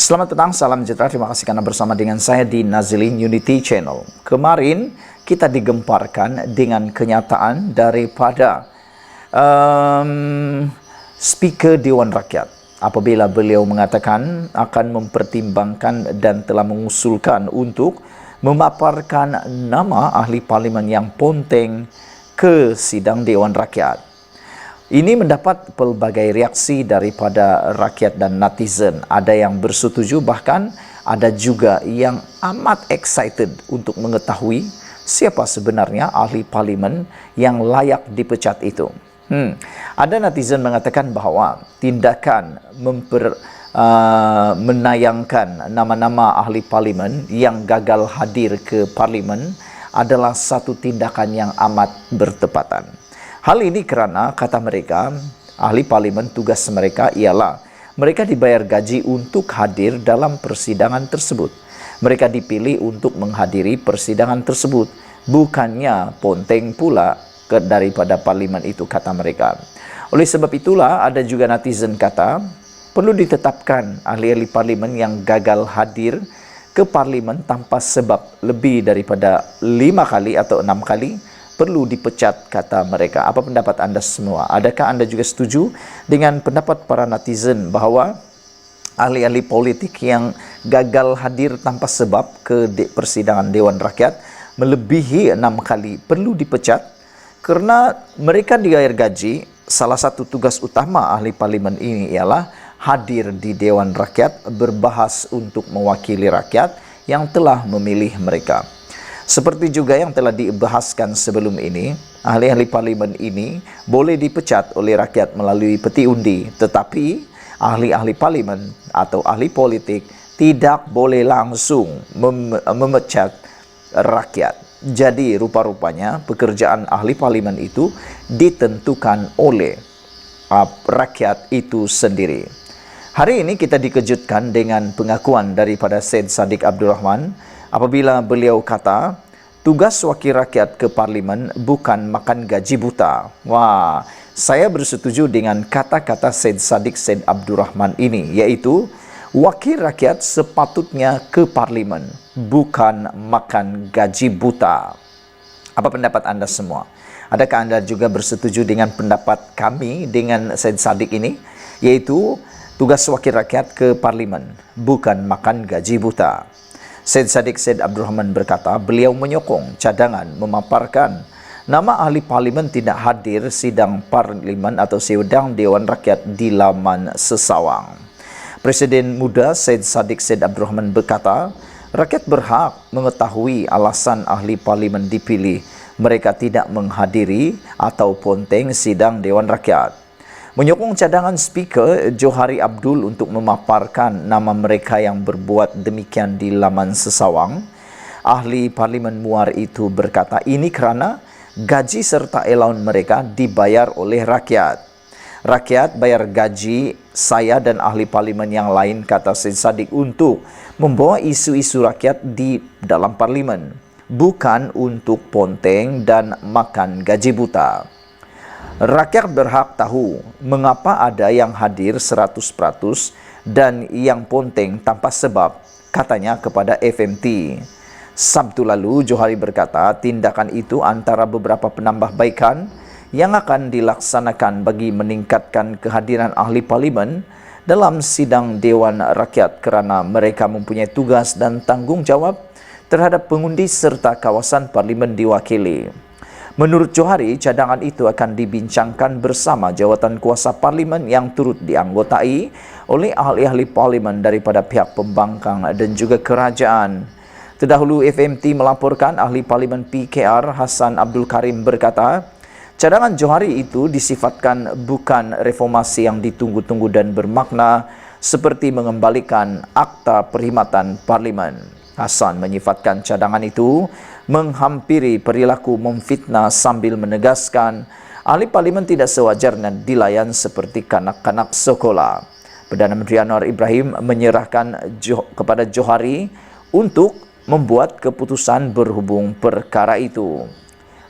Selamat petang, salam sejahtera. Terima kasih karena bersama dengan saya di Nazilin Unity Channel. Kemarin kita digemparkan dengan kenyataan daripada Speaker Dewan Rakyat apabila beliau mengatakan akan mempertimbangkan dan telah mengusulkan untuk memaparkan nama ahli parlimen yang ponteng ke sidang Dewan Rakyat. Ini mendapat pelbagai reaksi daripada rakyat dan netizen. Ada yang bersetuju, bahkan ada juga yang amat excited untuk mengetahui siapa sebenarnya ahli parlimen yang layak dipecat itu. Ada netizen mengatakan bahawa tindakan menayangkan nama-nama ahli parlimen yang gagal hadir ke parlimen adalah satu tindakan yang amat bertepatan. Hal ini kerana, kata mereka, ahli parlimen tugas mereka ialah mereka dibayar gaji untuk hadir dalam persidangan tersebut. Mereka dipilih untuk menghadiri persidangan tersebut, bukannya ponteng pula daripada parlimen itu, kata mereka. Oleh sebab itulah, ada juga netizen kata, perlu ditetapkan ahli-ahli parlimen yang gagal hadir ke parlimen tanpa sebab lebih daripada 5 kali atau 6 kali, perlu dipecat, kata mereka. Apa pendapat anda semua? Adakah anda juga setuju dengan pendapat para netizen bahawa ahli-ahli politik yang gagal hadir tanpa sebab ke persidangan Dewan Rakyat melebihi 6 kali perlu dipecat? Kerana mereka dibayar gaji, salah satu tugas utama ahli parlimen ini ialah hadir di Dewan Rakyat, berbahas untuk mewakili rakyat yang telah memilih mereka. Seperti juga yang telah dibahaskan sebelum ini, ahli-ahli parlimen ini boleh dipecat oleh rakyat melalui peti undi, tetapi ahli-ahli parlimen atau ahli politik tidak boleh langsung memecat rakyat. Jadi rupa-rupanya pekerjaan ahli parlimen itu ditentukan oleh rakyat itu sendiri. Hari ini kita dikejutkan dengan pengakuan daripada Syed Saddiq Abdul Rahman apabila beliau kata, tugas wakil rakyat ke parlimen bukan makan gaji buta. Wah, saya bersetuju dengan kata-kata Syed Saddiq Abdul Rahman ini, iaitu wakil rakyat sepatutnya ke parlimen, bukan makan gaji buta. Apa pendapat anda semua? Adakah anda juga bersetuju dengan pendapat kami dengan Syed Saddiq ini, iaitu tugas wakil rakyat ke parlimen, bukan makan gaji buta? Syed Saddiq Abdul Rahman berkata, beliau menyokong cadangan memaparkan nama ahli parlimen tidak hadir sidang parlimen atau sidang Dewan Rakyat di laman sesawang. Presiden muda Syed Saddiq Abdul Rahman berkata, rakyat berhak mengetahui alasan ahli parlimen dipilih. Mereka tidak menghadiri atau ponteng sidang Dewan Rakyat. Menyokong cadangan Speaker Johari Abdul untuk memaparkan nama mereka yang berbuat demikian di laman sesawang, ahli parlimen Muar itu berkata ini kerana gaji serta allowance mereka dibayar oleh rakyat. Rakyat bayar gaji saya dan ahli parlimen yang lain, kata Syed Saddiq, untuk membawa isu-isu rakyat di dalam parlimen, bukan untuk ponteng dan makan gaji buta. Rakyat berhak tahu mengapa ada yang hadir 100% dan yang ponteng tanpa sebab, katanya kepada FMT. Sabtu lalu, Johari berkata tindakan itu antara beberapa penambahbaikan yang akan dilaksanakan bagi meningkatkan kehadiran ahli parlimen dalam sidang Dewan Rakyat kerana mereka mempunyai tugas dan tanggungjawab terhadap pengundi serta kawasan parlimen diwakili. Menurut Johari, cadangan itu akan dibincangkan bersama jawatan kuasa parlimen yang turut dianggotai oleh ahli-ahli parlimen daripada pihak pembangkang dan juga kerajaan. Terdahulu FMT melaporkan ahli parlimen PKR Hassan Abdul Karim berkata, cadangan Johari itu disifatkan bukan reformasi yang ditunggu-tunggu dan bermakna seperti mengembalikan akta perkhidmatan parlimen. Hassan menyifatkan cadangan itu menghampiri perilaku memfitnah sambil menegaskan ahli parlimen tidak sewajarnya dilayan seperti kanak-kanak sekolah. Perdana Menteri Anwar Ibrahim menyerahkan kepada Johari untuk membuat keputusan berhubung perkara itu.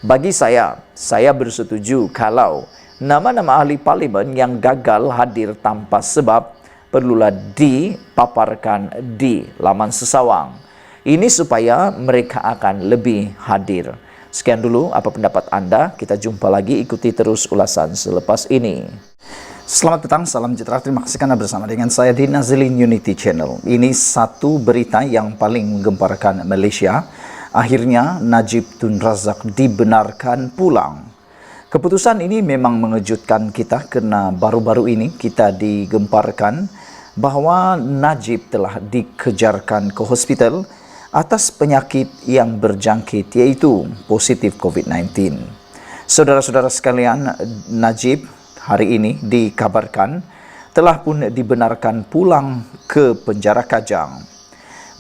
Bagi saya bersetuju kalau nama-nama ahli parlimen yang gagal hadir tanpa sebab perlulah dipaparkan di laman sesawang. Ini supaya mereka akan lebih hadir. Sekian dulu apa pendapat Anda. Kita jumpa lagi, ikuti terus ulasan selepas ini. Selamat petang, salam sejahtera. Terima kasih karena bersama dengan saya di Nazilin Unity Channel. Ini satu berita yang paling menggemparkan Malaysia. Akhirnya Najib Tun Razak dibenarkan pulang. Keputusan ini memang mengejutkan kita karena baru-baru ini kita digemparkan bahawa Najib telah dikejarkan ke hospital atas penyakit yang berjangkit, yaitu positif COVID-19. Saudara-saudara sekalian, Najib hari ini dikabarkan telah pun dibenarkan pulang ke penjara Kajang.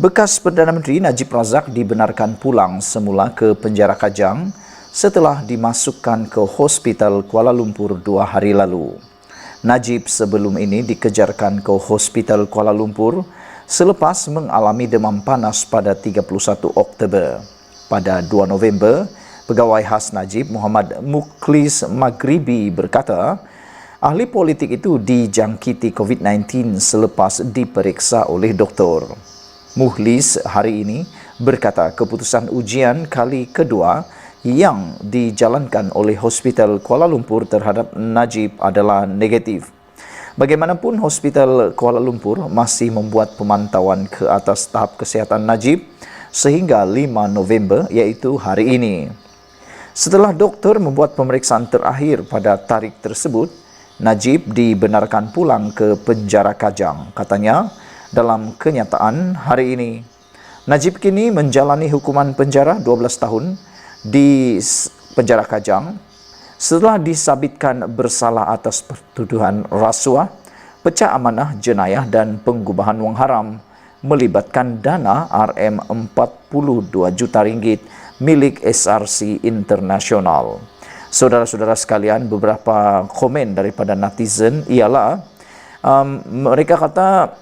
Bekas Perdana Menteri Najib Razak dibenarkan pulang semula ke penjara Kajang setelah dimasukkan ke Hospital Kuala Lumpur 2 hari lalu. Najib sebelum ini dikejarkan ke Hospital Kuala Lumpur selepas mengalami demam panas pada 31 Oktober. Pada 2 November, pegawai khas Najib Muhammad Mukhlis Maghribi berkata, ahli politik itu dijangkiti COVID-19 selepas diperiksa oleh doktor. Mukhlis hari ini berkata keputusan ujian kali kedua yang dijalankan oleh Hospital Kuala Lumpur terhadap Najib adalah negatif. Bagaimanapun, Hospital Kuala Lumpur masih membuat pemantauan ke atas tahap kesihatan Najib sehingga 5 November, iaitu hari ini. Setelah doktor membuat pemeriksaan terakhir pada tarikh tersebut, Najib dibenarkan pulang ke penjara Kajang. Katanya, dalam kenyataan hari ini, Najib kini menjalani hukuman penjara 12 tahun di penjara Kajang setelah disabitkan bersalah atas pertuduhan rasuah, pecah amanah jenayah dan pengubahan wang haram melibatkan dana RM42 juta ringgit milik SRC Internasional. Saudara-saudara sekalian, beberapa komen daripada netizen ialah mereka kata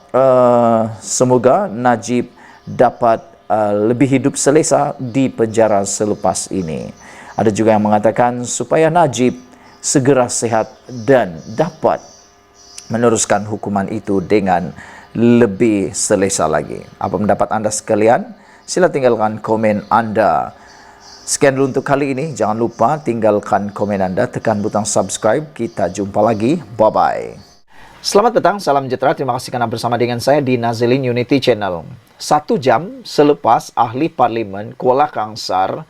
semoga Najib dapat lebih hidup selesa di penjara selepas ini. Ada juga yang mengatakan supaya Najib segera sehat dan dapat meneruskan hukuman itu dengan lebih selesa lagi. Apa pendapat Anda sekalian? Sila tinggalkan komen Anda. Sekian dulu untuk kali ini. Jangan lupa tinggalkan komen Anda, tekan butang subscribe. Kita jumpa lagi. Bye-bye. Selamat datang, salam sejahtera. Terima kasih karena bersama dengan saya di Nazilin Unity Channel. 1 jam selepas ahli parlimen Kuala Kangsar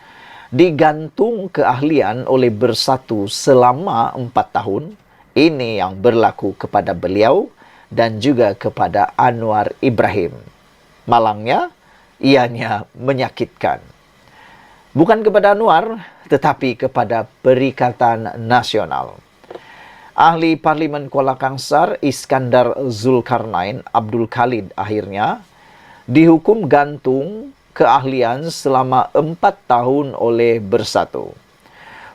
digantung keahlian oleh Bersatu selama 4 tahun, ini yang berlaku kepada beliau dan juga kepada Anwar Ibrahim. Malangnya, ianya menyakitkan. Bukan kepada Anwar, tetapi kepada Perikatan Nasional. Ahli Parlimen Kuala Kangsar Iskandar Zulkarnain Abdul Khalid akhirnya dihukum gantung keahlian selama 4 tahun oleh Bersatu.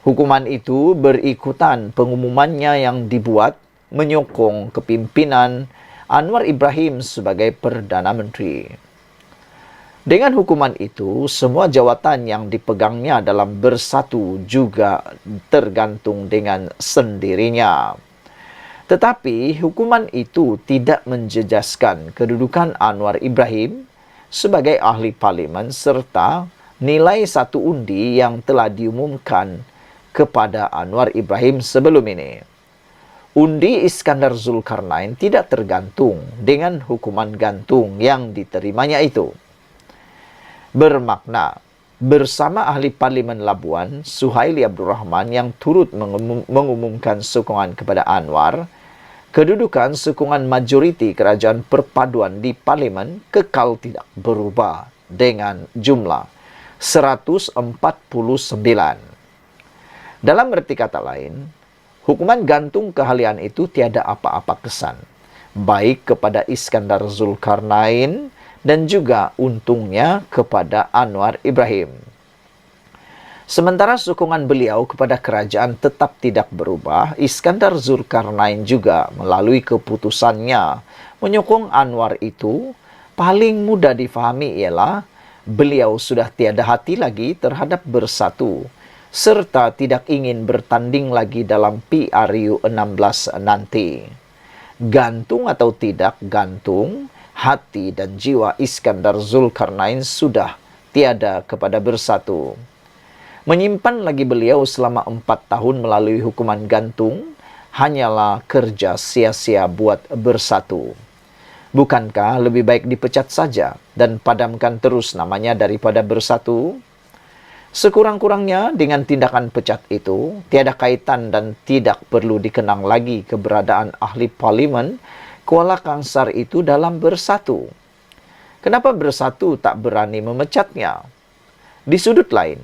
Hukuman itu berikutan pengumumannya yang dibuat menyokong kepimpinan Anwar Ibrahim sebagai Perdana Menteri. Dengan hukuman itu, semua jawatan yang dipegangnya dalam Bersatu juga tergantung dengan sendirinya. Tetapi hukuman itu tidak menjejaskan kedudukan Anwar Ibrahim sebagai ahli parlimen serta nilai 1 undi yang telah diumumkan kepada Anwar Ibrahim sebelum ini. Undi Iskandar Zulkarnain tidak tergantung dengan hukuman gantung yang diterimanya itu. Bermakna, bersama ahli parlimen Labuan, Suhaili Abdul Rahman yang turut mengumumkan sokongan kepada Anwar, kedudukan sokongan majoriti kerajaan perpaduan di parlimen kekal tidak berubah dengan jumlah 149. Dalam erti kata lain, hukuman gantung keahlian itu tiada apa-apa kesan, baik kepada Iskandar Zulkarnain dan juga untungnya kepada Anwar Ibrahim. Sementara sokongan beliau kepada kerajaan tetap tidak berubah, Iskandar Zulkarnain juga melalui keputusannya menyokong Anwar itu, paling mudah difahami ialah beliau sudah tiada hati lagi terhadap Bersatu, serta tidak ingin bertanding lagi dalam PRU 16 nanti. gantung atau tidak gantung, hati dan jiwa Iskandar Zulkarnain sudah tiada kepada bersatu. Menyimpan lagi beliau selama 4 tahun melalui hukuman gantung hanyalah kerja sia-sia buat bersatu. Bukankah lebih baik dipecat saja dan padamkan terus namanya daripada bersatu? Sekurang-kurangnya dengan tindakan pecat itu, tiada kaitan dan tidak perlu dikenang lagi keberadaan ahli parlimen Kuala Kangsar itu dalam bersatu. Kenapa bersatu tak berani memecatnya? Di sudut lain,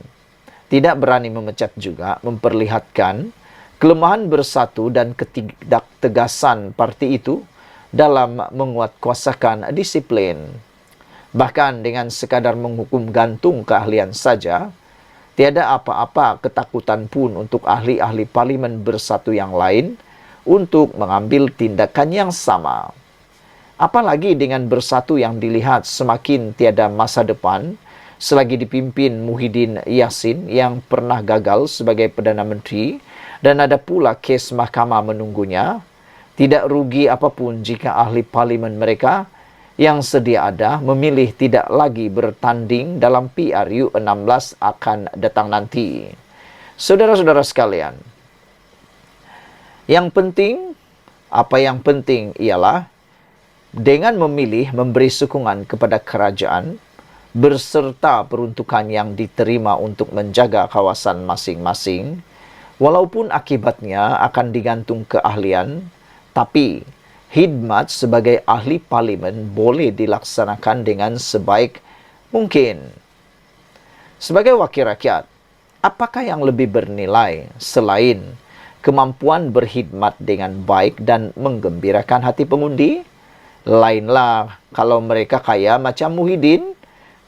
tidak berani memecat juga memperlihatkan kelemahan bersatu dan ketidaktegasan parti itu dalam menguatkuasakan disiplin. Bahkan dengan sekadar menghukum gantung keahlian saja, tiada apa-apa ketakutan pun untuk ahli-ahli parlimen bersatu yang lain untuk mengambil tindakan yang sama. Apalagi dengan bersatu yang dilihat semakin tiada masa depan, selagi dipimpin Muhyiddin Yassin yang pernah gagal sebagai Perdana Menteri dan ada pula kes mahkamah menunggunya, tidak rugi apapun jika ahli parlimen mereka yang sedia ada memilih tidak lagi bertanding dalam PRU 16 akan datang nanti. Saudara-saudara sekalian, yang penting ialah dengan memilih memberi sokongan kepada kerajaan berserta peruntukan yang diterima untuk menjaga kawasan masing-masing, walaupun akibatnya akan digantung keahlian, tapi khidmat sebagai ahli parlimen boleh dilaksanakan dengan sebaik mungkin. Sebagai wakil rakyat, apakah yang lebih bernilai selain kemampuan berkhidmat dengan baik dan menggembirakan hati pengundi? Lainlah kalau mereka kaya macam Muhyiddin,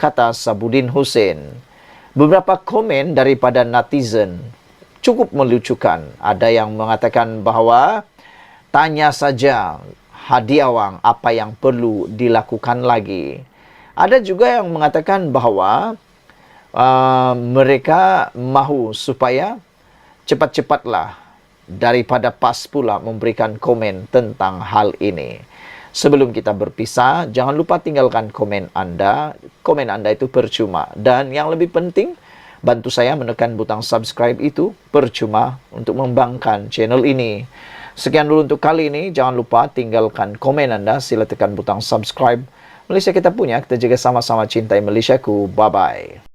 kata Sabudin Hussein. Beberapa komen daripada netizen cukup melucukan. Ada yang mengatakan bahawa tanya saja Hadiawang apa yang perlu dilakukan lagi. Ada juga yang mengatakan bahawa mereka mahu supaya cepat-cepatlah daripada PAS pula memberikan komen tentang hal ini. Sebelum kita berpisah, jangan lupa tinggalkan komen Anda. Komen Anda itu percuma. Dan yang lebih penting, bantu saya menekan butang subscribe itu percuma untuk membangkang channel ini. Sekian dulu untuk kali ini. Jangan lupa tinggalkan komen Anda. Sila tekan butang subscribe. Malaysia kita punya. Kita jaga sama-sama cintai Malaysiaku. Bye-bye.